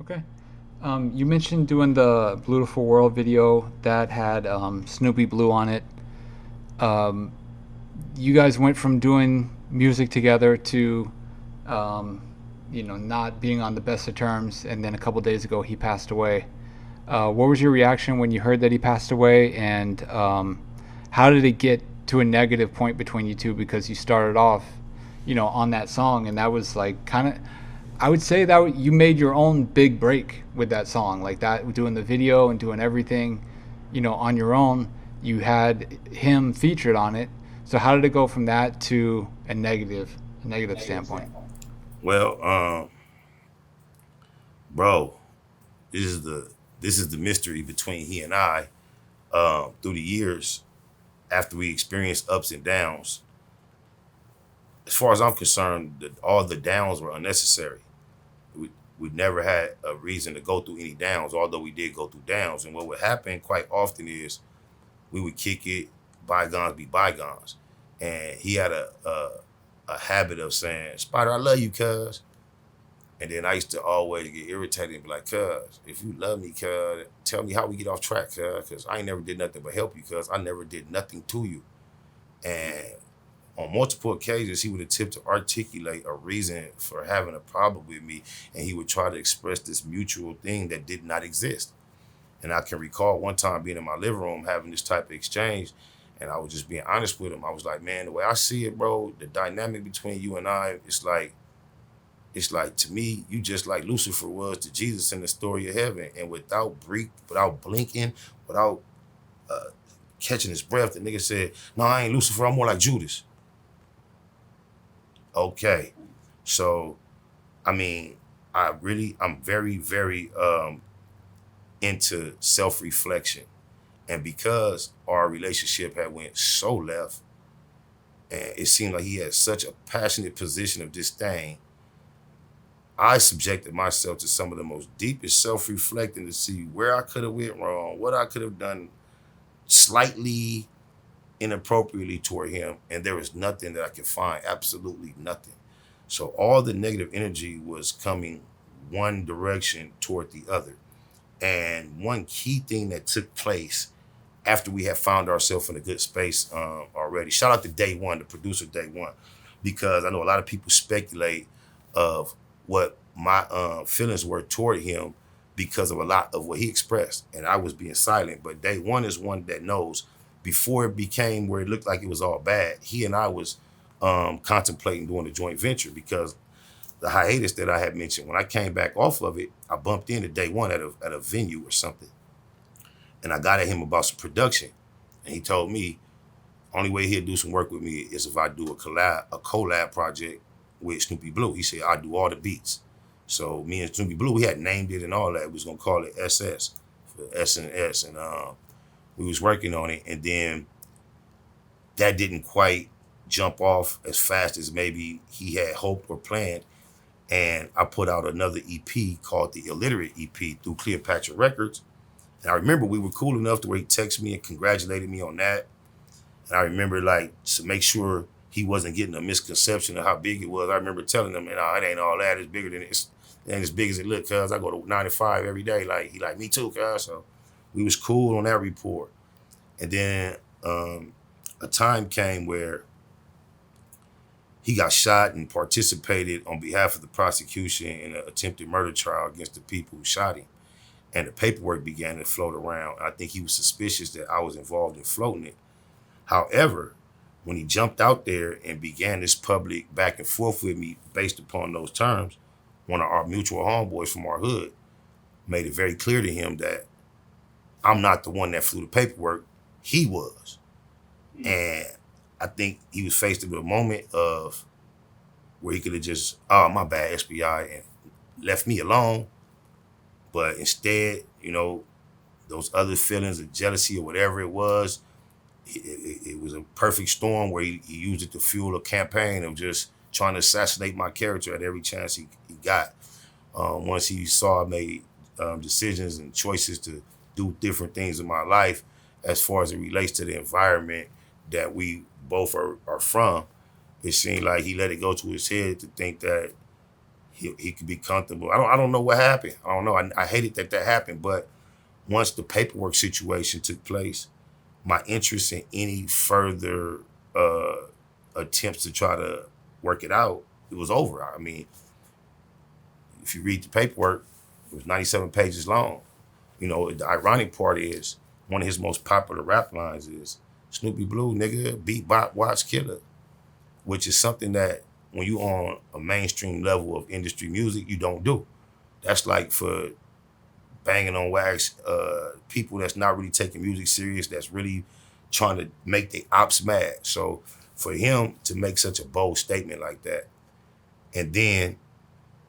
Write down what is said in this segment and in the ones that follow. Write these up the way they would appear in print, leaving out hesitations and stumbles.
Okay. You mentioned doing the Beautiful World video that had Snoopy Blue on it. Um, you guys went from doing music together to, um, not being on the best of terms, and then a couple days ago he passed away. What was your reaction when you heard that he passed away, and how did it get to a negative point between you two? Because you started off, on that song, and that was like kind of, I would say that you made your own big break with that song, like that, doing the video and doing everything, on your own. You had him featured on it. So how did it go from that to a negative standpoint? Well, bro, this is the this is the mystery between he and I. Through the years, after we experienced ups and downs, as far as I'm concerned, all the downs were unnecessary. We never had a reason to go through any downs, although we did go through downs. And what would happen quite often is we would kick it, bygones be bygones. And he had a habit of saying, Spider, I love you, cuz. And then I used to always get irritated and be like, cuz, if you love me, cuz, tell me how we get off track, cuz, because I ain't never did nothing but help you, cuz I never did nothing to you. And on multiple occasions, he would attempt to articulate a reason for having a problem with me, and he would try to express this mutual thing that did not exist. And I can recall one time being in my living room having this type of exchange, and I was just being honest with him. I was like, man, the way I see it, bro, the dynamic between you and I, it's like to me, you just like Lucifer was to Jesus in the story of heaven, and without blinking, without uh, catching his breath, the nigga said, "No, I ain't Lucifer. I'm more like Judas." Okay, so I mean, I'm very, very into self reflection, and because our relationship had went so left, and it seemed like he had such a passionate position of disdain, I subjected myself to some of the most deepest self-reflecting to see where I could have went wrong, what I could have done slightly inappropriately toward him, and there was nothing that I could find, absolutely nothing. So all the negative energy was coming one direction toward the other. And one key thing that took place after we had found ourselves in a good space already. Shout out to Day One, the producer Day One, because I know a lot of people speculate of what my feelings were toward him because of a lot of what he expressed, and I was being silent. But Day One is one that knows before it became where it looked like it was all bad. He and I was contemplating doing a joint venture because the hiatus that I had mentioned, when I came back off of it, I bumped into Day One at a venue or something, and I got at him about some production, and he told me only way he'll do some work with me is if I do a collab project with Snoopy Blue. He said I do all the beats. So me and Snoopy Blue, we had named it and all that. We was gonna call it SS for S and S, and we was working on it, and then that didn't quite jump off as fast as maybe he had hoped or planned. And I put out another EP called the Illiterate EP through Cleopatra Records. And I remember we were cool enough to where he texted me and congratulated me on that. And I remember like to make sure he wasn't getting a misconception of how big it was. I remember telling him, it ain't all that. It's bigger than it ain't as big as it look, cuz I go to 95 every day. Like he like me too, cuz. So we was cool on that report. And then a time came where he got shot and participated on behalf of the prosecution in an attempted murder trial against the people who shot him. And the paperwork began to float around. I think he was suspicious that I was involved in floating it. However, when he jumped out there and began this public back and forth with me based upon those terms, one of our mutual homeboys from our hood made it very clear to him that I'm not the one that flew the paperwork. He was. And I think he was faced with a moment of where he could have just, oh, my bad, SBI, and left me alone. But instead, those other feelings of jealousy or whatever it was, it was a perfect storm where he used it to fuel a campaign of just trying to assassinate my character at every chance he got. Once he saw I made decisions and choices to do different things in my life as far as it relates to the environment that we both are from, it seemed like he let it go to his head to think that he could be comfortable. I don't know what happened. I don't know. I hated that happened. But once the paperwork situation took place, my interest in any further uh, attempts to try to work it out, it was over. I mean, if you read the paperwork, it was 97 pages long. You know, the ironic part is one of his most popular rap lines is Snoopy Blue, nigga, beat, bop, watch, killer, which is something that when you on a mainstream level of industry music, you don't do. That's like for banging on wax, people that's not really taking music serious, that's really trying to make the ops mad. So for him to make such a bold statement like that, and then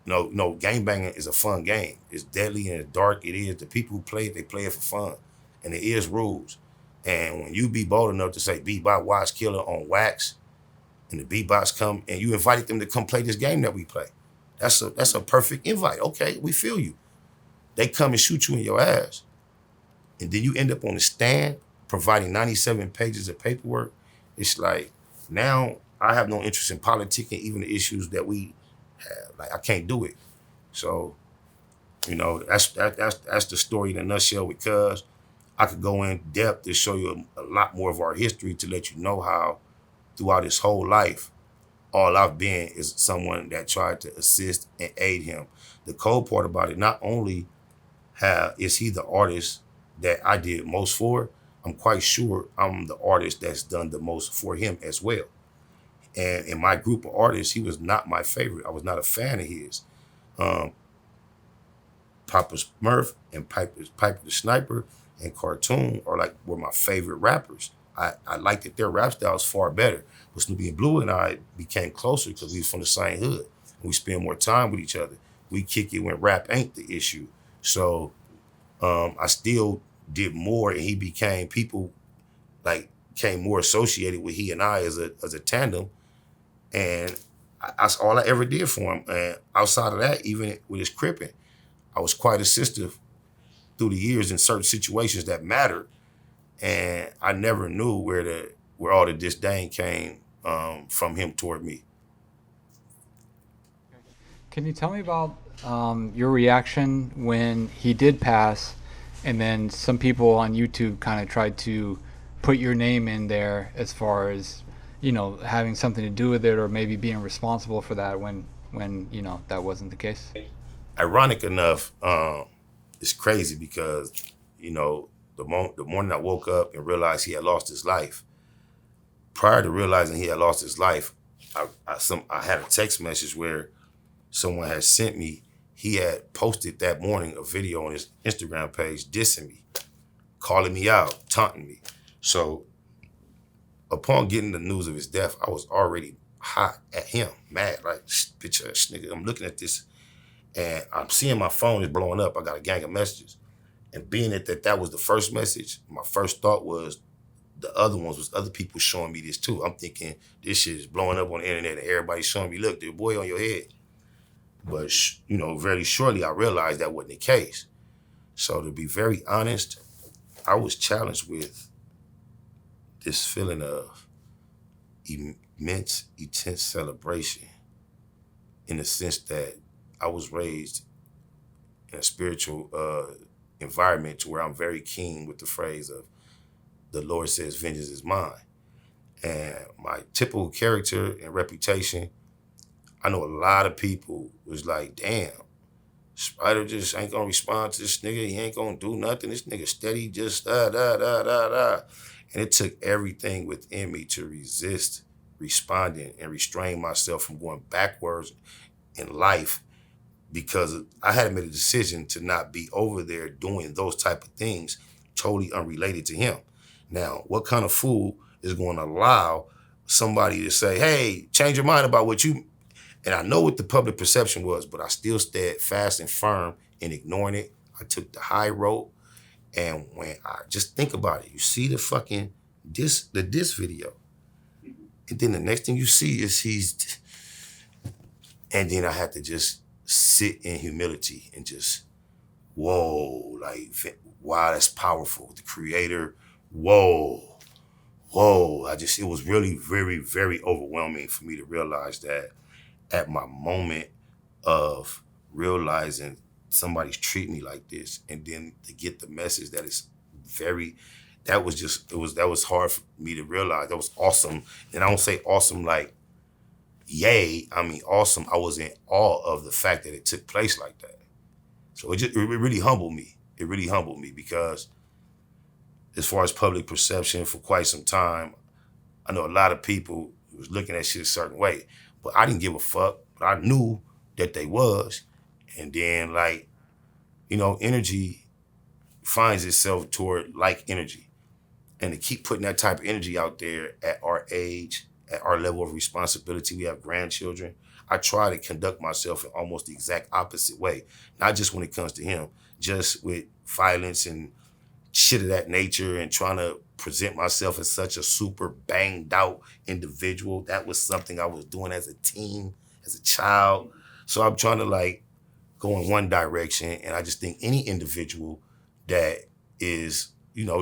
no, game banging is a fun game. It's deadly and it's dark. It is. The people who play it, they play it for fun. And there is rules. And when you be bold enough to say beatbox watch killer on wax, and the beatbox come and you invited them to come play this game that we play, that's a perfect invite. Okay, we feel you. They come and shoot you in your ass. And then you end up on the stand providing 97 pages of paperwork. It's like, now I have no interest in politicking, even the issues that we have. Like, I can't do it. So, that's the story in a nutshell, because I could go in depth to show you a lot more of our history to let you know how throughout his whole life, all I've been is someone that tried to assist and aid him. The cold part about it, not only is he the artist that I did most for, I'm quite sure I'm the artist that's done the most for him as well. And in my group of artists, he was not my favorite. I was not a fan of his. Um, Papa Smurf and Piper the Sniper and Cartoon were my favorite rappers. I liked that their rap style was far better. But Snoopy and Blue and I became closer because we was from the same hood. And we spend more time with each other. We kick it when rap ain't the issue. So I still did more, and he became came more associated with he and I as a tandem. And that's all I ever did for him. And outside of that, even with his cripping, I was quite assistive through the years in certain situations that mattered. And I never knew where all the disdain came from him toward me. Can you tell me about your reaction when he did pass, and then some people on YouTube kind of tried to put your name in there as far as having something to do with it, or maybe being responsible for that when that wasn't the case? Ironic enough, it's crazy because the morning I woke up and realized he had lost his life. Prior to realizing he had lost his life, I had a text message where someone had sent me. He had posted that morning a video on his Instagram page dissing me, calling me out, taunting me. So upon getting the news of his death, I was already hot at him, mad, like, bitch ass nigga. I'm looking at this and I'm seeing my phone is blowing up. I got a gang of messages. And being that was the first message, my first thought was the other ones was other people showing me this too. I'm thinking this shit is blowing up on the internet and everybody's showing me, look, there's a boy on your head. But, very shortly I realized that wasn't the case. So to be very honest, I was challenged with this feeling of immense, intense celebration, in the sense that I was raised in a spiritual environment to where I'm very keen with the phrase of the Lord says vengeance is mine. And my typical character and reputation, I know a lot of people was like, damn, Spider just ain't gonna respond to this nigga. He ain't gonna do nothing. This nigga steady just da da da da da. And it took everything within me to resist responding and restrain myself from going backwards in life, because I had made a decision to not be over there doing those type of things totally unrelated to him. Now, what kind of fool is going to allow somebody to say, hey, change your mind about what you... And I know what the public perception was, but I still stayed fast and firm in ignoring it. I took the high road. And when I just think about it, you see the diss video. And then the next thing you see is and then I had to just sit in humility and just, whoa, like, wow, that's powerful. The creator, whoa. It was really very, very overwhelming for me to realize that at my moment of realizing somebody's treating me like this, and then to get the message that is very, that was just, that was hard for me to realize. That was awesome. And I don't say awesome like yay, I mean awesome. I was in awe of the fact that it took place like that. So it really humbled me. It really humbled me because as far as public perception, for quite some time, I know a lot of people was looking at shit a certain way, but I didn't give a fuck. But I knew that they was. And then like, energy finds itself toward like energy. And to keep putting that type of energy out there at our age, at our level of responsibility, we have grandchildren. I try to conduct myself in almost the exact opposite way. Not just when it comes to him, just with violence and shit of that nature, and trying to present myself as such a super banged out individual. That was something I was doing as a teen, as a child. So I'm trying to like go in one direction. And I just think any individual that is,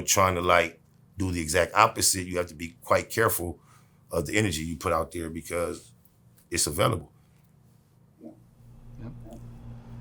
trying to like do the exact opposite, you have to be quite careful of the energy you put out there because it's available.